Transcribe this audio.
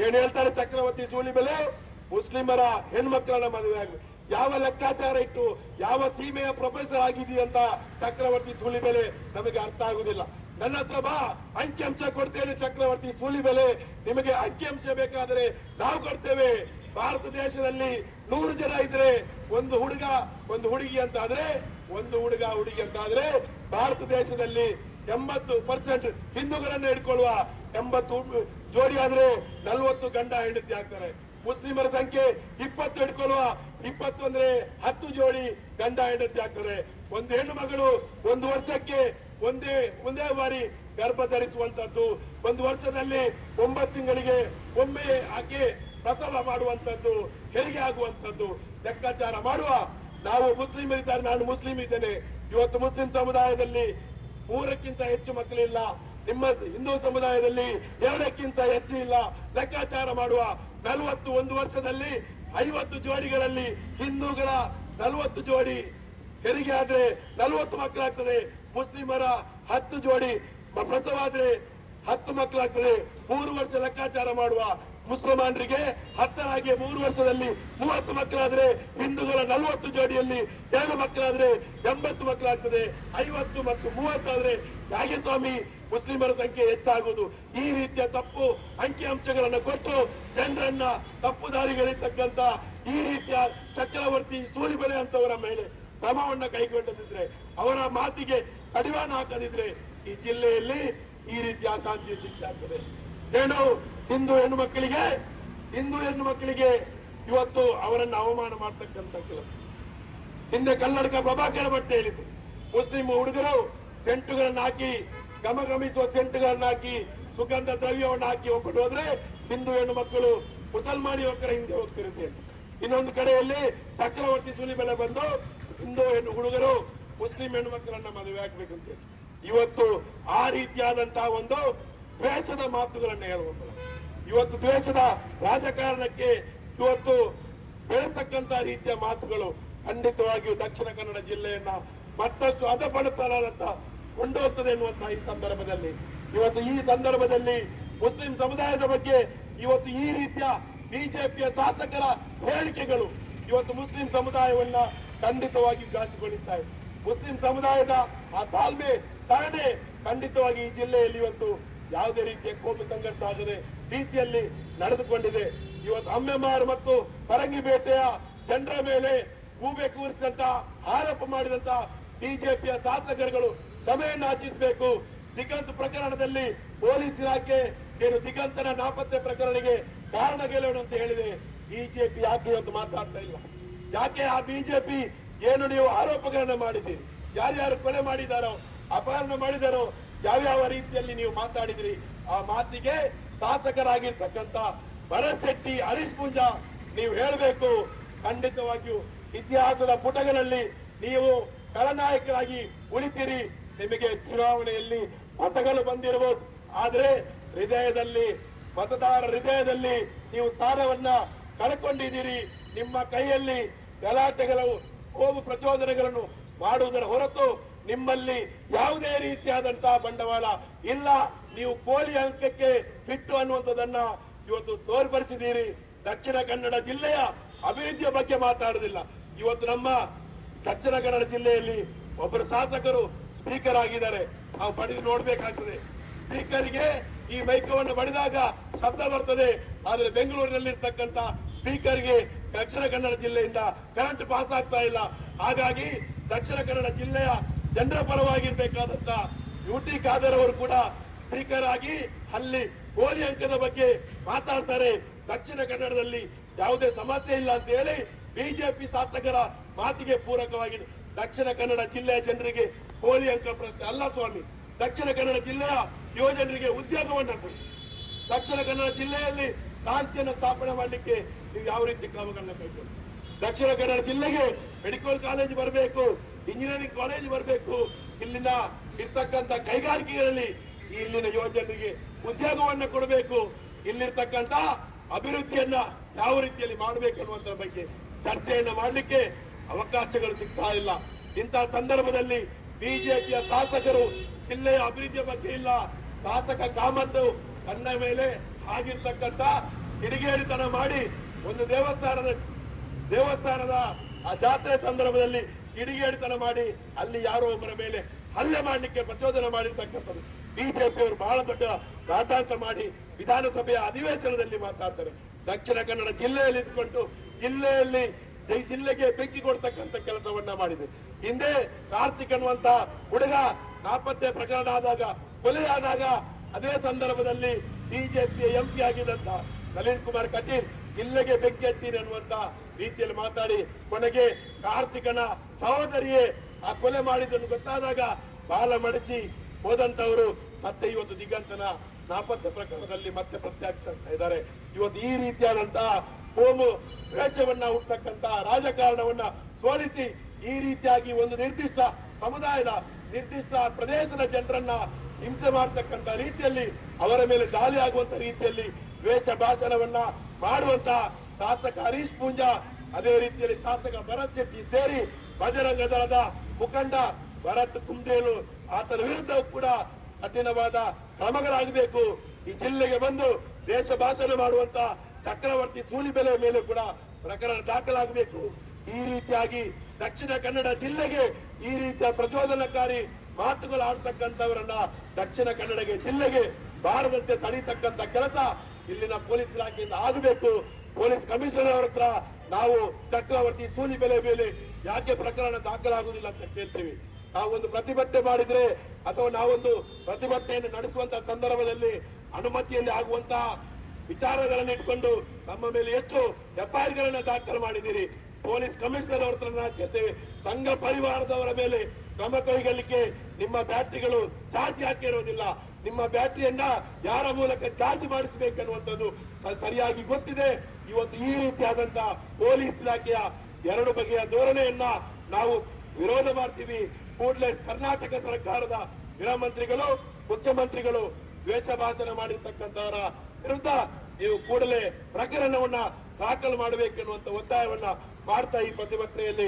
ಏನ್ ಹೇಳ್ತಾರೆ ಚಕ್ರವರ್ತಿ ಸೂಲಿಬೆಲೆ, ಮುಸ್ಲಿಮರ ಹೆಣ್ಮಕ್ಳನ್ನ ಮದುವೆ ಆಗಲಿ. ಯಾವ ಲೆಕ್ಕಾಚಾರ ಇಟ್ಟು ಯಾವ ಸೀಮೆಯ ಪ್ರೊಫೆಸರ್ ಆಗಿದೆಯಾ ಅಂತ ಚಕ್ರವರ್ತಿ ಸೂಲಿಬೆಲೆ ನಮಗೆ ಅರ್ಥ ಆಗುದಿಲ್ಲ. ನನ್ನ ಹತ್ರ ಬಾ, ಅಂಕಿಅಂಶ ಕೊಡ್ತೇನೆ ಚಕ್ರವರ್ತಿ ಸೂಲಿಬೆಲೆ, ನಿಮಗೆ ಅಂಕಿಅಂಶ ಬೇಕಾದ್ರೆ ನಾವು ಕೊಡ್ತೇವೆ. ಭಾರತ ದೇಶದಲ್ಲಿ 100 ಜನ ಇದ್ರೆ ಒಂದು ಹುಡುಗ ಒಂದು ಹುಡುಗಿ ಅಂತ ಆದ್ರೆ, ಒಂದು ಹುಡುಗ ಹುಡುಗಿ ಅಂತ ಆದ್ರೆ ಭಾರತ ದೇಶದಲ್ಲಿ 80% ಹಿಂದೂಗಳನ್ನ ಹಿಡ್ಕೊಳ್ಳುವ 80 ಜೋಡಿ ಆದ್ರೆ 40 ಗಂಡ ಹೆಂಡತಿ ಆಗ್ತಾರೆ. ಮುಸ್ಲಿಮರ ಸಂಖ್ಯೆ 20 ಹಿಡ್ಕೊಳ್ಳುವ 20 ಅಂದ್ರೆ 10 ಜೋಡಿ ಗಂಡ ಹೆಂಡತಿ ಆಗ್ತಾರೆ. ಒಂದು ಹೆಣ್ಣು ಮಗಳು 1 ವರ್ಷಕ್ಕೆ ಒಂದೇ ಬಾರಿ ಗರ್ಭ ಧರಿಸುವಂತದ್ದು, 1 ವರ್ಷದಲ್ಲಿ 9 ತಿಂಗಳಿಗೆ ಒಮ್ಮೆ ಆಕೆ ಪ್ರಸವ ಮಾಡುವಂತದ್ದು, ಹೆರಿಗೆ ಆಗುವಂತದ್ದು ಲೆಕ್ಕಾಚಾರ ಮಾಡುವ. ನಾವು ಮುಸ್ಲಿಮರಿದ್ದಾರೆ, ನಾನು ಮುಸ್ಲಿಂ ಇದ್ದೇನೆ. ಇವತ್ತು ಮುಸ್ಲಿಂ ಸಮುದಾಯದಲ್ಲಿ 3ಕ್ಕಿಂತ ಹೆಚ್ಚು ಮಕ್ಕಳಿಲ್ಲ, ನಿಮ್ಮ ಹಿಂದೂ ಸಮುದಾಯದಲ್ಲಿ 2ಕ್ಕಿಂತ ಹೆಚ್ಚು ಇಲ್ಲ. ಲೆಕ್ಕಾಚಾರ ಮಾಡುವ. 41 ವರ್ಷದಲ್ಲಿ 50 ಜೋಡಿಗಳಲ್ಲಿ ಹಿಂದೂಗಳ 40 ಜೋಡಿ ಹೆರಿಗೆ ಆದ್ರೆ 40 ಮಕ್ಕಳಾಗ್ತದೆ. ಮುಸ್ಲಿಮರ 10 ಜೋಡಿ ಪ್ರಸವ ಆದ್ರೆ 10 ಮಕ್ಕಳಾಗ್ತದೆ. 3 ವರ್ಷ ಲೆಕ್ಕಾಚಾರ ಮಾಡುವ. ಮುಸಲ್ಮಾನರಿಗೆ 10ರಾಗಿ 3 ವರ್ಷದಲ್ಲಿ 30 ಮಕ್ಕಳಾದ್ರೆ, ಹಿಂದೂಗಳ 40 ಜೋಡಿಯಲ್ಲಿ 2 ಮಕ್ಕಳಾದ್ರೆ 80 ಮಕ್ಕಳಾಗ್ತದೆ. 50 ಮತ್ತು 30 ಆದ್ರೆ ಹೇಗೆ ಸ್ವಾಮಿ ಮುಸ್ಲಿಮರ ಸಂಖ್ಯೆ ಹೆಚ್ಚಾಗುವುದು? ಈ ರೀತಿಯ ತಪ್ಪು ಅಂಕಿಅಂಶಗಳನ್ನು ಕೊಟ್ಟು ಜನರನ್ನ ತಪ್ಪು ದಾರಿಗಳಿರ್ತಕ್ಕಂಥ ಈ ರೀತಿಯ ಚಕ್ರವರ್ತಿ ಸೂಲಿಬೆಲೆ ಅಂತವರ ಮೇಲೆ ಕ್ರಮವನ್ನ ಕೈಗೊಂಡಿದ್ರೆ, ಅವರ ಮಾತಿಗೆ ಕಡಿವಾಣ ಹಾಕದಿದ್ರೆ ಈ ಜಿಲ್ಲೆಯಲ್ಲಿ ಈ ರೀತಿಯ ಅಶಾಂತಿ ಸೃಷ್ಟಿಯಾಗ್ತದೆ. ಏನು ಹಿಂದೂ ಹೆಣ್ಣು ಮಕ್ಕಳಿಗೆ ಇವತ್ತು ಅವರನ್ನು ಅವಮಾನ ಮಾಡ್ತಕ್ಕಂಥ ಕೆಲಸ. ಹಿಂದೆ ಕನ್ನಡಕ ಪ್ರಭಾಕರ ಭಟ್ ಹೇಳಿದ್ರು, ಮುಸ್ಲಿಂ ಹುಡುಗರು ಸೆಂಟುಗಳನ್ನ ಹಾಕಿ, ಗಮಗಮಿಸುವ ಸೆಂಟುಗಳನ್ನ ಹಾಕಿ, ಸುಗಂಧ ದ್ರವ್ಯವನ್ನು ಹಾಕಿ ಹೋಗ್ಕೊಂಡು ಹೋದ್ರೆ ಹಿಂದೂ ಹೆಣ್ಣು ಮಕ್ಕಳು ಮುಸಲ್ಮಾನಿ ಯುವಕರ ಹಿಂದೆ ಹೋಗ್ತಿರುತ್ತೆ. ಇನ್ನೊಂದು ಕಡೆಯಲ್ಲಿ ಚಕ್ರವರ್ತಿ ಸೂಲಿಬೆಲೆ ಬಂದು ಹಿಂದೂ ಹೆಣ್ಣು ಹುಡುಗರು ಮುಸ್ಲಿಂ ಹೆಣ್ಣು ಮಕ್ಕಳನ್ನ ಮದುವೆ ಆಗ್ಬೇಕಂತ ಇವತ್ತು ಆ ರೀತಿಯಾದಂತಹ ಒಂದು ದ್ವೇಷದ ಮಾತುಗಳನ್ನ ಹೇಳುವಂತ, ಇವತ್ತು ದ್ವೇಷದ ರಾಜಕಾರಣಕ್ಕೆ ಇವತ್ತು ಬೆಳತಕ್ಕಂತ ರೀತಿಯ ಮಾತುಗಳು ಖಂಡಿತವಾಗಿಯೂ ದಕ್ಷಿಣ ಕನ್ನಡ ಜಿಲ್ಲೆಯನ್ನ ಮತ್ತಷ್ಟು ಅಧಪಡುತ್ತಾರಂತ ಕೊಂಡೋಗ್ತದೆ ಎನ್ನುವಂತಹ ಈ ಸಂದರ್ಭದಲ್ಲಿ ಮುಸ್ಲಿಂ ಸಮುದಾಯದ ಬಗ್ಗೆ ಇವತ್ತು ಈ ರೀತಿಯ ಬಿಜೆಪಿಯ ಶಾಸಕರ ಹೇಳಿಕೆಗಳು ಇವತ್ತು ಮುಸ್ಲಿಂ ಸಮುದಾಯವನ್ನ ಖಂಡಿತವಾಗಿ ಘಾಸಿಗೊಳಿಸ್ತಾ ಇದೆ. ಮುಸ್ಲಿಂ ಸಮುದಾಯದ ಆ ತಾಳ್ಮೆ ಸಹನೆ ಖಂಡಿತವಾಗಿ ಈ ಜಿಲ್ಲೆಯಲ್ಲಿ ಇವತ್ತು ಯಾವುದೇ ರೀತಿಯ ಕೋಮು ಸಂಘರ್ಷ ಆಗದೆ ರೀತಿಯಲ್ಲಿ ನಡೆದುಕೊಂಡಿದೆ. ಇವತ್ತು ಅಮ್ಮೆಮಾರ್ ಮತ್ತು ಪರಂಗಿಪೇಟೆಯ ಜನರ ಮೇಲೆ ಗೂಬೆ ಕೂರಿಸಿದಂತ ಆರೋಪ ಮಾಡಿದಂತ ಬಿಜೆಪಿಯ ಶಾಸಕರುಗಳು ಕ್ಷಮೆಯನ್ನು ಯಾಚಿಸಬೇಕು. ದಿಗಂತ್ ಪ್ರಕರಣದಲ್ಲಿ ಪೊಲೀಸ್ ಇಲಾಖೆ ಏನು ದಿಗಂತನ ನಾಪತ್ತೆ ಪ್ರಕರಣಕ್ಕೆ ಕಾರಣಗಳೇನು ಅಂತ ಹೇಳಿದೆ. ಬಿಜೆಪಿ ಯಾಕೆ ಇವತ್ತು ಮಾತಾಡ್ತಾ ಇಲ್ಲ? ಯಾಕೆ ಆ ಬಿಜೆಪಿ ಏನು ನೀವು ಆರೋಪಗಳನ್ನ ಮಾಡಿದ್ದೀರಿ, ಯಾರ್ಯಾರು ಕೊಲೆ ಮಾಡಿದಾರೋ, ಅಪಹರಣ ಮಾಡಿದಾರೋ, ಯಾವ್ಯಾವ ರೀತಿಯಲ್ಲಿ ನೀವು ಮಾತಾಡಿದ್ರಿ, ಆ ಮಾತಿಗೆ ಶಾಸಕರಾಗಿರ್ತಕ್ಕಂಥ ಭರತ್ ಶೆಟ್ಟಿ, ಹರೀಶ್ ಪೂಂಜಾ ನೀವು ಹೇಳಬೇಕು. ಖಂಡಿತವಾಗಿಯೂ ಇತಿಹಾಸದ ಪುಟಗಳಲ್ಲಿ ನೀವು ಖಳನಾಯಕರಾಗಿ ಉಳಿತೀರಿ. ನಿಮಗೆ ಚುನಾವಣೆಯಲ್ಲಿ ಮತಗಳು ಬಂದಿರಬಹುದು, ಆದ್ರೆ ಮತದಾರರ ಹೃದಯದಲ್ಲಿ ನೀವು ಸ್ಥಾನವನ್ನ ಕಳ್ಕೊಂಡಿದ್ದೀರಿ. ನಿಮ್ಮ ಕೈಯಲ್ಲಿ ಗಲಾಟೆಗಳು, ಕೋಮು ಪ್ರಚೋದನೆಗಳನ್ನು ಮಾಡುವುದರ ಹೊರತು ನಿಮ್ಮಲ್ಲಿ ಯಾವುದೇ ರೀತಿಯಾದಂತಹ ಬಂಡವಾಳ ಇಲ್ಲ. ನೀವು ಕೋಳಿ ಅಂಕಕ್ಕೆ ಬಿಟ್ಟು ಅನ್ನುವಂಥದ್ದನ್ನ ಇವತ್ತು ತೋರ್ಪಡಿಸಿದ್ದೀರಿ. ದಕ್ಷಿಣ ಕನ್ನಡ ಜಿಲ್ಲೆಯ ಅಭಿವೃದ್ಧಿಯ ಬಗ್ಗೆ ಮಾತಾಡುವುದಿಲ್ಲ. ಇವತ್ತು ನಮ್ಮ ದಕ್ಷಿಣ ಕನ್ನಡ ಜಿಲ್ಲೆಯಲ್ಲಿ ಒಬ್ಬರು ಶಾಸಕರು ಸ್ಪೀಕರ್ ಆಗಿದ್ದಾರೆ. ನಾವು ಬಡಿದು ನೋಡ್ಬೇಕಾಗ್ತದೆ. ಸ್ಪೀಕರ್ಗೆ ಈ ಮೈಕವನ್ನು ಬಡಿದಾಗ ಶಬ್ದ ಬರ್ತದೆ, ಆದ್ರೆ ಬೆಂಗಳೂರಿನಲ್ಲಿರ್ತಕ್ಕಂಥ ಸ್ಪೀಕರ್ಗೆ ದಕ್ಷಿಣ ಕನ್ನಡ ಜಿಲ್ಲೆಯಿಂದ ಕರೆಂಟ್ ಪಾಸ್ ಆಗ್ತಾ ಇಲ್ಲ. ಹಾಗಾಗಿ ದಕ್ಷಿಣ ಕನ್ನಡ ಜಿಲ್ಲೆಯ ಜನರ ಪರವಾಗಿರ್ಬೇಕಾದಂತ ಯುಟಿ ಖಾದರ್ ಅವರು ಕೂಡ ಸ್ಪೀಕರ್ ಆಗಿ ಅಲ್ಲಿ ಕೋಳಿ ಅಂಕದ ಬಗ್ಗೆ ಮಾತಾಡ್ತಾರೆ. ದಕ್ಷಿಣ ಕನ್ನಡದಲ್ಲಿ ಯಾವುದೇ ಸಮಸ್ಯೆ ಇಲ್ಲ ಅಂತ ಹೇಳಿ ಬಿಜೆಪಿ ಶಾಸಕರ ಮಾತಿಗೆ ಪೂರಕವಾಗಿದೆ. ದಕ್ಷಿಣ ಕನ್ನಡ ಜಿಲ್ಲೆಯ ಜನರಿಗೆ ಕೋಳಿ ಅಂಕ ಪ್ರಶ್ನೆ ಅಲ್ಲ ಸ್ವಾಮಿ. ದಕ್ಷಿಣ ಕನ್ನಡ ಜಿಲ್ಲೆಯ ಯುವಜನರಿಗೆ ಉದ್ಯೋಗವನ್ನು ಕೊಡಿ. ದಕ್ಷಿಣ ಕನ್ನಡ ಜಿಲ್ಲೆಯಲ್ಲಿ ಶಾಂತಿಯನ್ನು ಸ್ಥಾಪನೆ ಮಾಡಲಿಕ್ಕೆ ನೀವು ಯಾವ ರೀತಿ ಕ್ರಮಗಳನ್ನ ಕೈಗೊಳ್ಳಿ. ದಕ್ಷಿಣ ಕನ್ನಡ ಜಿಲ್ಲೆಗೆ ಮೆಡಿಕಲ್ ಕಾಲೇಜ್ ಬರಬೇಕು, ಇಂಜಿನಿಯರಿಂಗ್ ಕಾಲೇಜ್ ಬರಬೇಕು. ಇಲ್ಲಿನ ಇರ್ತಕ್ಕಂಥ ಕೈಗಾರಿಕೆಗಳಲ್ಲಿ ಇಲ್ಲಿನ ಯುವಜನರಿಗೆ ಉದ್ಯೋಗವನ್ನ ಕೊಡಬೇಕು. ಇಲ್ಲಿರ್ತಕ್ಕಂಥ ಅಭಿವೃದ್ಧಿಯನ್ನ ಯಾವ ರೀತಿಯಲ್ಲಿ ಮಾಡಬೇಕನ್ನುವಂತ ಬಗ್ಗೆ ಚರ್ಚೆಯನ್ನ ಮಾಡಲಿಕ್ಕೆ ಅವಕಾಶಗಳು ಸಿಗ್ತಾ ಇಲ್ಲ. ಇಂತಹ ಸಂದರ್ಭದಲ್ಲಿ ಬಿಜೆಪಿಯ ಶಾಸಕರು ಜಿಲ್ಲೆಯ ಅಭಿವೃದ್ಧಿಯ ಬಗ್ಗೆ ಇಲ್ಲ. ಶಾಸಕ ಕಾಮತ್ತು ತನ್ನ ಮೇಲೆ ಆಗಿರ್ತಕ್ಕಂಥ ಕಿಡಿಗೇಡಿತನ ಮಾಡಿ ಒಂದು ದೇವಸ್ಥಾನದ ಆ ಜಾತ್ರೆ ಸಂದರ್ಭದಲ್ಲಿ ಕಿಡಿಗೇಡಿತನ ಮಾಡಿ ಅಲ್ಲಿ ಯಾರೋ ಒಬ್ಬರ ಮೇಲೆ ಹಲ್ಲೆ ಮಾಡಲಿಕ್ಕೆ ಪ್ರಚೋದನೆ ಮಾಡಿರ್ತಕ್ಕಂಥದ್ದು. ಬಿಜೆಪಿಯವರು ಬಹಳ ದೊಡ್ಡ ರಾಜಾಂತ ಮಾಡಿ ವಿಧಾನಸಭೆಯ ಅಧಿವೇಶನದಲ್ಲಿ ಮಾತಾಡ್ತಾರೆ. ದಕ್ಷಿಣ ಕನ್ನಡ ಜಿಲ್ಲೆಯಲ್ಲಿ ಇದ್ಕೊಂಡು ಜಿಲ್ಲೆಗೆ ಬೆಂಕಿ ಕೊಡ್ತಕ್ಕಂಥ ಕೆಲಸವನ್ನ ಮಾಡಿದೆ. ಹಿಂದೆ ಕಾರ್ತಿಕ್ ಅನ್ನುವಂತ ಹುಡುಗ ನಾಪತ್ತೆ ಪ್ರಕರಣ ಆದಾಗ, ಕೊಲೆಯಾದಾಗ ಅದೇ ಸಂದರ್ಭದಲ್ಲಿ ಬಿಜೆಪಿಯ ಎಂಪಿ ಆಗಿದ್ದಂತ ನಳಿನ್ ಕುಮಾರ್ ಕಟೀಲ್ ಜಿಲ್ಲೆಗೆ ಬೆಂಕಿ ಹತ್ತೀನಿ ಅನ್ನುವಂತ ರೀತಿಯಲ್ಲಿ ಮಾತಾಡಿ ಕೊನೆಗೆ ಕಾರ್ತಿಕನ ಸಹೋದರಿಯೇ ಆ ಕೊಲೆ ಮಾಡಿದ್ದನ್ನು ಗೊತ್ತಾದಾಗ ಬಾಲ ಮಡಚಿ ಹೋದಂತವರು ಮತ್ತೆ ಇವತ್ತು ದಿಗಂತನ ನಾಪತ್ತೆ ಪ್ರಕರಣದಲ್ಲಿ ಮತ್ತೆ ಪ್ರತ್ಯಕ್ಷ ಇದ್ದಾರೆ. ಇವತ್ತು ಈ ರೀತಿಯಾದಂತಹ ಕೋಮು ದ್ವೇಷವನ್ನ ಹುಟ್ಟತಕ್ಕಂತ ರಾಜಕಾರಣವನ್ನ ಸೋಲಿಸಿ ಈ ರೀತಿಯಾಗಿ ಒಂದು ನಿರ್ದಿಷ್ಟ ಸಮುದಾಯದ ನಿರ್ದಿಷ್ಟ ಪ್ರದೇಶದ ಜನರನ್ನ ಹಿಂಸೆ ಮಾಡತಕ್ಕಂತ ರೀತಿಯಲ್ಲಿ ಅವರ ಮೇಲೆ ದಾಳಿ ಆಗುವಂತ ರೀತಿಯಲ್ಲಿ ದ್ವೇಷ ಭಾಷಣವನ್ನ ಮಾಡುವಂತ ಶಾಸಕ ಹರೀಶ್ ಪೂಂಜಾ, ಅದೇ ರೀತಿಯಲ್ಲಿ ಶಾಸಕ ಭರತ್ ಶೆಟ್ಟಿ ಸೇರಿ ಬಜರಂಗ ದಳದ ಮುಖಂಡ ಭರತ್ ಕುಂದೇಲು ಆತನ ವಿರುದ್ಧ ಕೂಡ ಕಠಿಣವಾದ ಕ್ರಮಗಳಾಗಬೇಕು. ಈ ಜಿಲ್ಲೆಗೆ ಬಂದು ದೇಶ ಭಾಷಣ ಮಾಡುವಂತ ಚಕ್ರವರ್ತಿ ಸೂಲಿಬೆಲೆ ಮೇಲೆ ಕೂಡ ಪ್ರಕರಣ ದಾಖಲಾಗಬೇಕು. ಈ ರೀತಿಯಾಗಿ ದಕ್ಷಿಣ ಕನ್ನಡ ಜಿಲ್ಲೆಗೆ ಈ ರೀತಿಯ ಪ್ರಚೋದನಕಾರಿ ಮಾತುಗಳು ಆಡ್ತಕ್ಕಂಥವರನ್ನ ದಕ್ಷಿಣ ಕನ್ನಡ ಜಿಲ್ಲೆಗೆ ಬಾರದಂತೆ ತಡೀತಕ್ಕಂಥ ಕೆಲಸ ಇಲ್ಲಿನ ಪೊಲೀಸ್ ಇಲಾಖೆಯಿಂದ ಆಗಬೇಕು. ಪೊಲೀಸ್ ಕಮಿಷನರ್ ಅವರ ಹತ್ರ ನಾವು ಚಕ್ರವರ್ತಿ ಸೂಲಿಬೆಲೆ ಮೇಲೆ ಯಾಕೆ ಪ್ರಕರಣ ದಾಖಲಾಗುವುದಿಲ್ಲ ಅಂತ ಕೇಳ್ತೀವಿ. ನಾವೊಂದು ಪ್ರತಿಭಟನೆ ಮಾಡಿದ್ರೆ ಅಥವಾ ನಾವೊಂದು ಪ್ರತಿಭಟನೆಯನ್ನು ನಡೆಸುವಂತ ಸಂದರ್ಭದಲ್ಲಿ ಅನುಮತಿಯಲ್ಲಿ ಆಗುವಂತಹ ವಿಚಾರಗಳನ್ನು ಇಟ್ಕೊಂಡು ನಮ್ಮ ಮೇಲೆ ಎಷ್ಟು ಎಫ್ಐಆರ್ ಗಳನ್ನ ದಾಖಲು ಮಾಡಿದ್ದೀರಿ. ಪೊಲೀಸ್ ಕಮಿಷನರ್ ಅವ್ರ ಹತ್ರ ಕೇಳ್ತೇವೆ, ಸಂಘ ಪರಿವಾರದವರ ಮೇಲೆ ಕ್ರಮ ಕೈಗೊಳ್ಳಿಕ್ಕೆ ನಿಮ್ಮ ಬ್ಯಾಟರಿಗಳು ಚಾರ್ಜ್ ಯಾಕೆ ಇರೋದಿಲ್ಲ, ನಿಮ್ಮ ಬ್ಯಾಟರಿಯನ್ನ ಯಾರ ಮೂಲಕ ಚಾರ್ಜ್ ಮಾಡಿಸಬೇಕನ್ನುವಂಥದ್ದು ಸರಿಯಾಗಿ ಗೊತ್ತಿದೆ. ಇವತ್ತು ಈ ರೀತಿಯಾದಂತಹ ಪೊಲೀಸ್ ಇಲಾಖೆಯ ಎರಡು ಬಗೆಯ ಧೋರಣೆಯನ್ನ ನಾವು ವಿರೋಧ ಮಾಡ್ತೀವಿ. ಕೂಡಲೇ ಕರ್ನಾಟಕ ಸರ್ಕಾರದ ಗೃಹ ಮಂತ್ರಿಗಳು, ಮುಖ್ಯಮಂತ್ರಿಗಳು ದ್ವೇಷ ಭಾಷಣ ಮಾಡಿರ್ತಕ್ಕಂಥವರ ವಿರುದ್ಧ ನೀವು ಕೂಡಲೇ ಪ್ರಕರಣವನ್ನ ದಾಖಲು ಮಾಡಬೇಕೆನ್ನುವಂತ ಒತ್ತಾಯವನ್ನ ಮಾಡ್ತಾ ಈ ಪ್ರತಿಭಟನೆಯಲ್ಲಿ